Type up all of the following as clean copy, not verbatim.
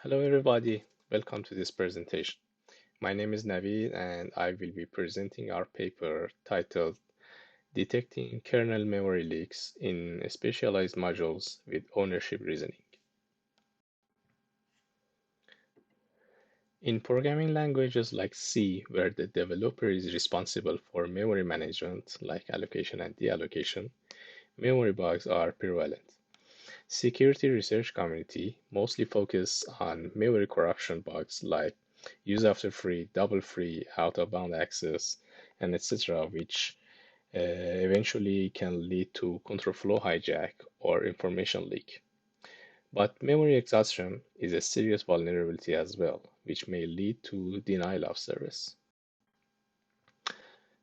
Hello everybody, welcome to this presentation. My name is Navid and I will be presenting our paper titled Detecting Kernel Memory Leaks in Specialized Modules with Ownership Reasoning. In programming languages like C, where the developer is responsible for memory management like allocation and deallocation, memory bugs are prevalent. Security research community mostly focus on memory corruption bugs like use after free, double free, out of bound access, and etc., which eventually can lead to control flow hijack or information leak. But memory exhaustion is a serious vulnerability as well, which may lead to denial of service.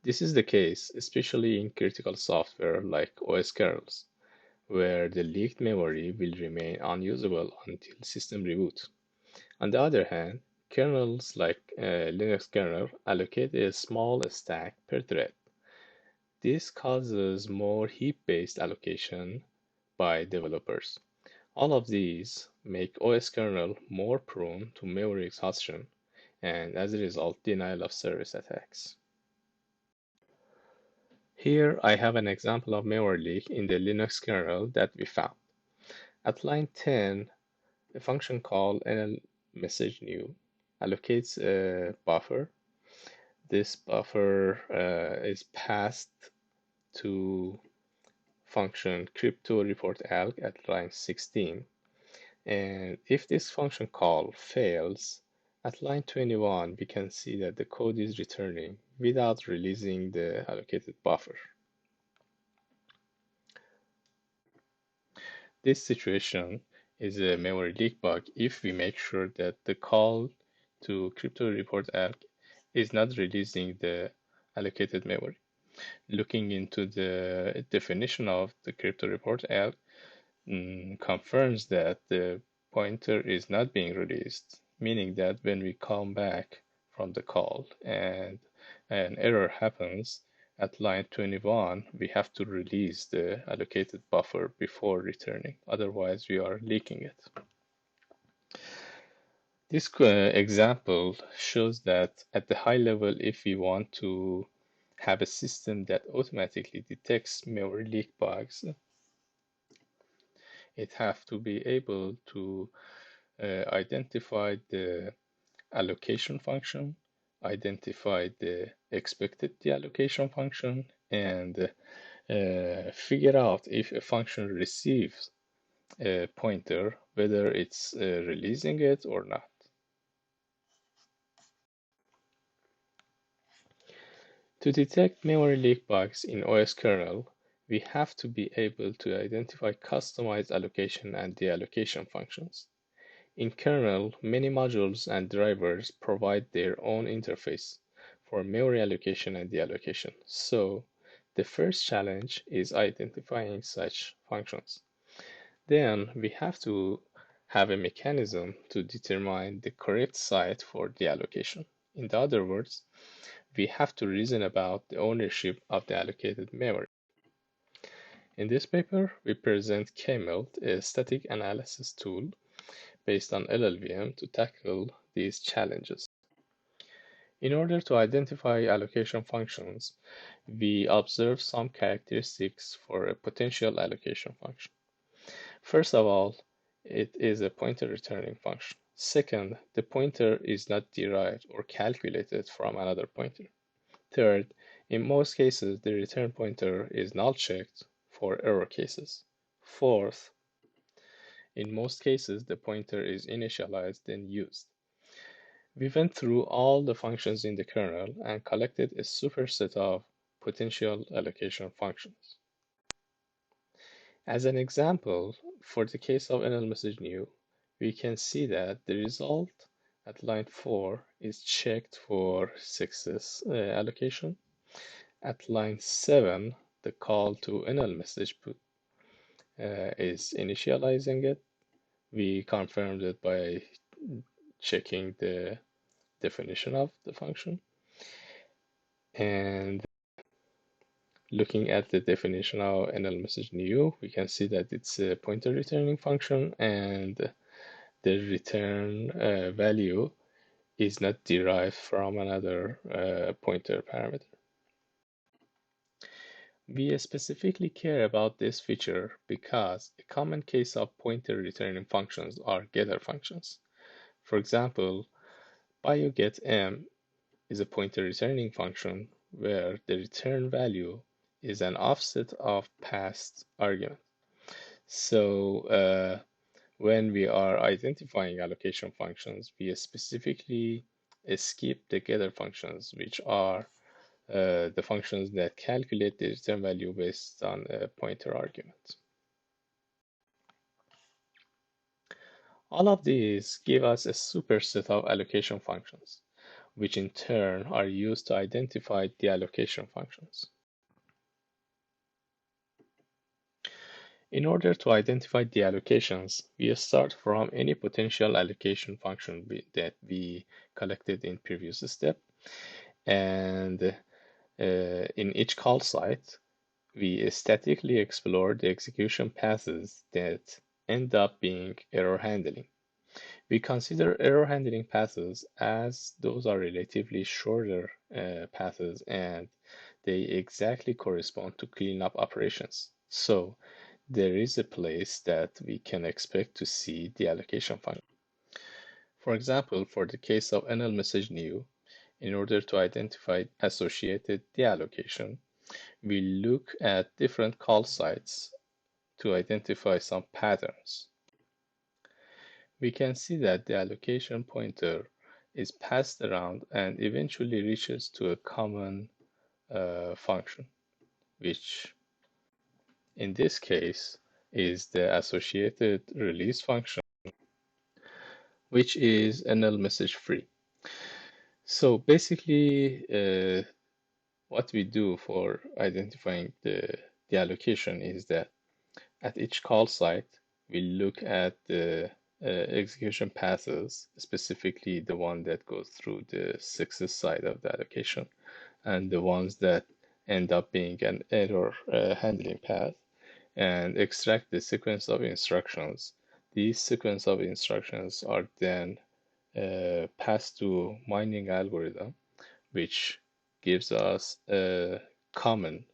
This is the case especially in critical software like OS kernels, where the leaked memory will remain unusable until system reboot. On the other hand, kernels like Linux kernel allocate a small stack per thread. This causes more heap-based allocation by developers. All of these make OS kernel more prone to memory exhaustion and as a result denial of service attacks. Here I have an example of memory leak in the Linux kernel that we found. At line 10, a function called nlMessageNew allocates a buffer. This buffer is passed to function crypto report alg at line 16. And if this function call fails, at line 21, we can see that the code is returning without releasing the allocated buffer. This situation is a memory leak bug if we make sure that the call to crypto report alg is not releasing the allocated memory. Looking into the definition of the crypto report alg confirms that the pointer is not being released, meaning that when we come back from the call and an error happens at line 21, we have to release the allocated buffer before returning, otherwise we are leaking it. This example shows that at the high level, if we want to have a system that automatically detects memory leak bugs, it have to be able to identify the allocation function, identify the expected deallocation function, and figure out if a function receives a pointer, whether it's releasing it or not. To detect memory leak bugs in OS kernel, we have to be able to identify customized allocation and deallocation functions. In kernel, many modules and drivers provide their own interface for memory allocation and deallocation. So, the first challenge is identifying such functions. Then, we have to have a mechanism to determine the correct site for deallocation. In other words, we have to reason about the ownership of the allocated memory. In this paper, we present Kernel, a static analysis tool based on LLVM to tackle these challenges. In order to identify allocation functions, we observe some characteristics for a potential allocation function. First of all, it is a pointer returning function. Second, the pointer is not derived or calculated from another pointer. Third, in most cases, the return pointer is null checked for error cases. Fourth, in most cases, the pointer is initialized and used. We went through all the functions in the kernel and collected a superset of potential allocation functions. As an example, for the case of nlMessageNew, we can see that the result at line 4 is checked for success allocation. At line 7, the call to nlMessagePut is initializing it. We confirmed it by checking the definition of the function. And looking at the definition of nlMessageNew, we can see that it's a pointer returning function and the return value is not derived from another pointer parameter. We specifically care about this feature because a common case of pointer returning functions are getter functions. For example, biogetM is a pointer returning function where the return value is an offset of past argument. So when we are identifying allocation functions, we specifically skip the getter functions, which are the functions that calculate the return value based on a pointer argument. All of these give us a superset of allocation functions, which in turn are used to identify the allocation functions. In order to identify the allocations, we start from any potential allocation function that we collected in previous step, and in each call site, we statically explore the execution paths that end up being error handling. We consider error handling paths as those are relatively shorter paths and they exactly correspond to cleanup operations. So there is a place that we can expect to see the allocation function. For example, for the case of NL message new, in order to identify associated deallocation, we look at different call sites to identify some patterns. We can see that the allocation pointer is passed around and eventually reaches to a common function, which in this case is the associated release function, which is NL message free. So basically, what we do for identifying the allocation is that at each call site, we look at the execution paths, specifically the one that goes through the success side of the allocation, and the ones that end up being an error handling path, and extract the sequence of instructions. These sequence of instructions are then passed to mining algorithm, which gives us a common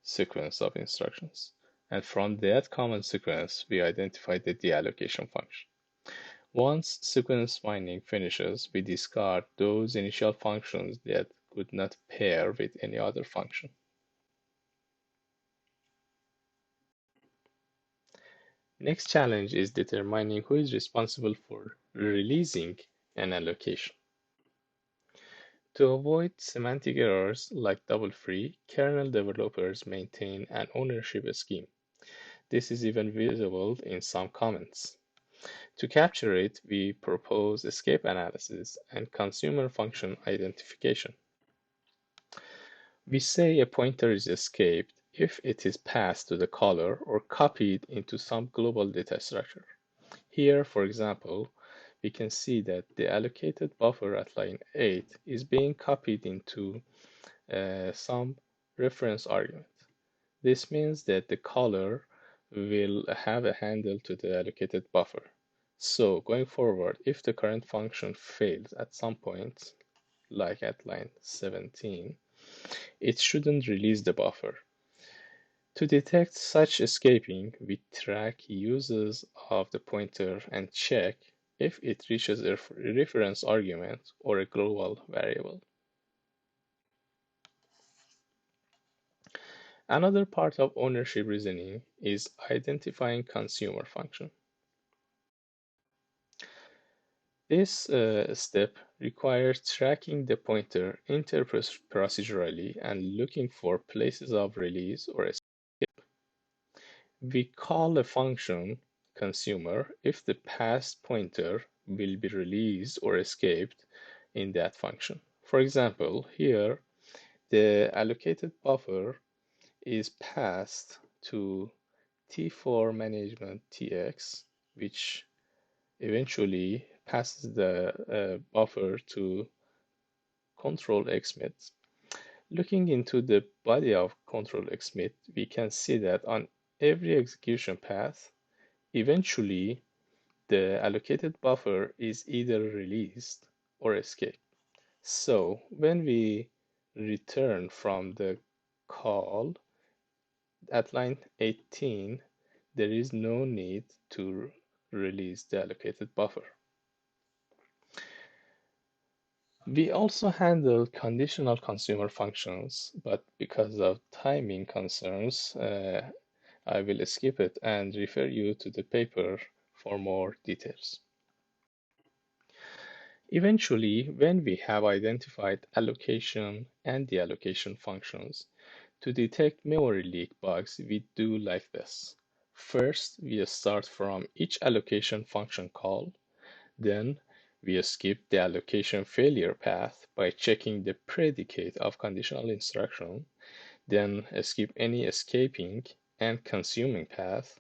sequence of instructions. And from that common sequence, we identify the deallocation function. Once sequence mining finishes, we discard those initial functions that could not pair with any other function. Next challenge is determining who is responsible for releasing an allocation. To avoid semantic errors like double free, kernel developers maintain an ownership scheme. This is even visible in some comments. To capture it, we propose escape analysis and consumer function identification. We say a pointer is escaped if it is passed to the caller or copied into some global data structure. Here, for example, we can see that the allocated buffer at line 8 is being copied into some reference argument. This means that the caller will have a handle to the allocated buffer. So going forward, if the current function fails at some point, like at line 17, it shouldn't release the buffer. To detect such escaping, we track uses of the pointer and check if it reaches a reference argument or a global variable. Another part of ownership reasoning is identifying consumer function. This step requires tracking the pointer interprocedurally and looking for places of release or escape. We call a function consumer if the past pointer will be released or escaped in that function. For example, here the allocated buffer is passed to T4 management TX, which eventually passes the buffer to control XMIT. Looking into the body of control XMIT, we can see that on every execution path, eventually the allocated buffer is either released or escaped. So when we return from the call at line 18, there is no need to release the allocated buffer. We also handle conditional consumer functions, but because of timing concerns, I will skip it and refer you to the paper for more details. Eventually, when we have identified allocation and deallocation functions, to detect memory leak bugs, we do like this. First, we start from each allocation function call. Then, we skip the allocation failure path by checking the predicate of conditional instruction. Then, skip any escaping and consuming path.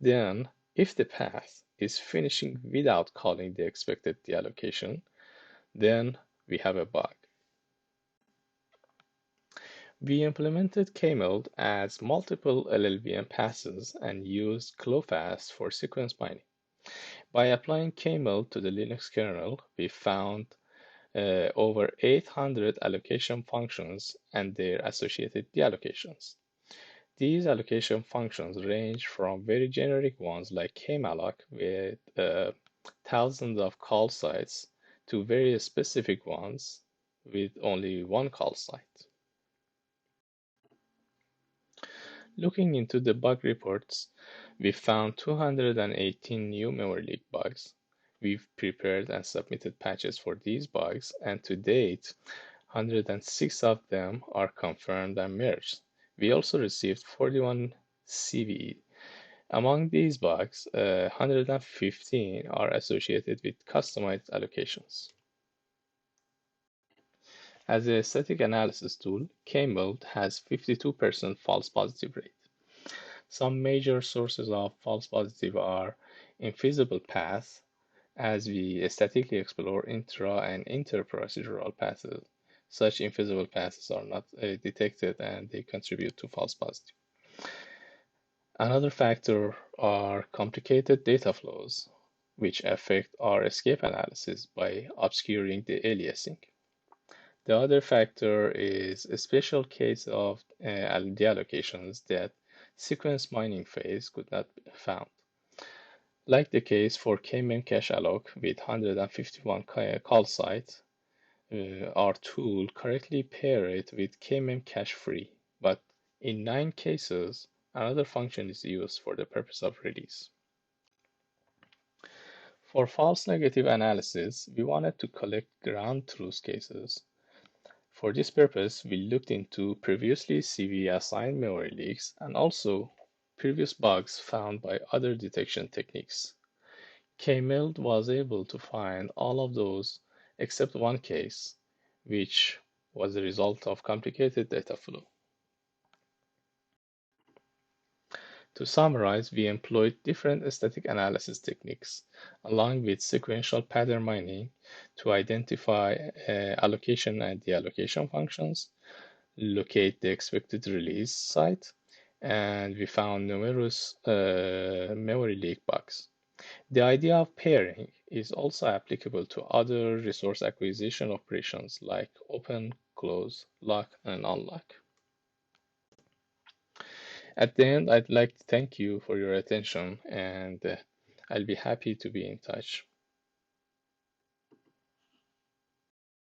Then, if the path is finishing without calling the expected deallocation, then we have a bug. We implemented Kernel as multiple LLVM passes and used ClowFast for sequence binding. By applying Kernel to the Linux kernel, we found over 800 allocation functions and their associated deallocations. These allocation functions range from very generic ones like kmalloc with thousands of call sites to very specific ones with only one call site. Looking into the bug reports, we found 218 new memory leak bugs. We've prepared and submitted patches for these bugs, and to date, 106 of them are confirmed and merged. We also received 41 CVE. Among these bugs, 115 are associated with customized allocations. As a static analysis tool, Kmeld has 52% false positive rate. Some major sources of false positive are infeasible paths, as we statically explore intra and interprocedural paths. Such infeasible paths are not detected and they contribute to false positive. Another factor are complicated data flows, which affect our escape analysis by obscuring the aliasing. The other factor is a special case of deallocations that sequence mining phase could not be found. Like the case for K-mem cache alloc with 151 call sites, our tool correctly pair it with K-mem cache free, but in 9 cases, another function is used for the purpose of release. For false negative analysis, we wanted to collect ground truth cases. For this purpose, we looked into previously CV assigned memory leaks and also previous bugs found by other detection techniques. Kmeld was able to find all of those except one case, which was the result of complicated data flow. To summarize, we employed different static analysis techniques along with sequential pattern mining to identify allocation and deallocation functions, locate the expected release site, and we found numerous memory leak bugs. The idea of pairing is also applicable to other resource acquisition operations like open, close, lock, and unlock. At the end, I'd like to thank you for your attention, and I'll be happy to be in touch.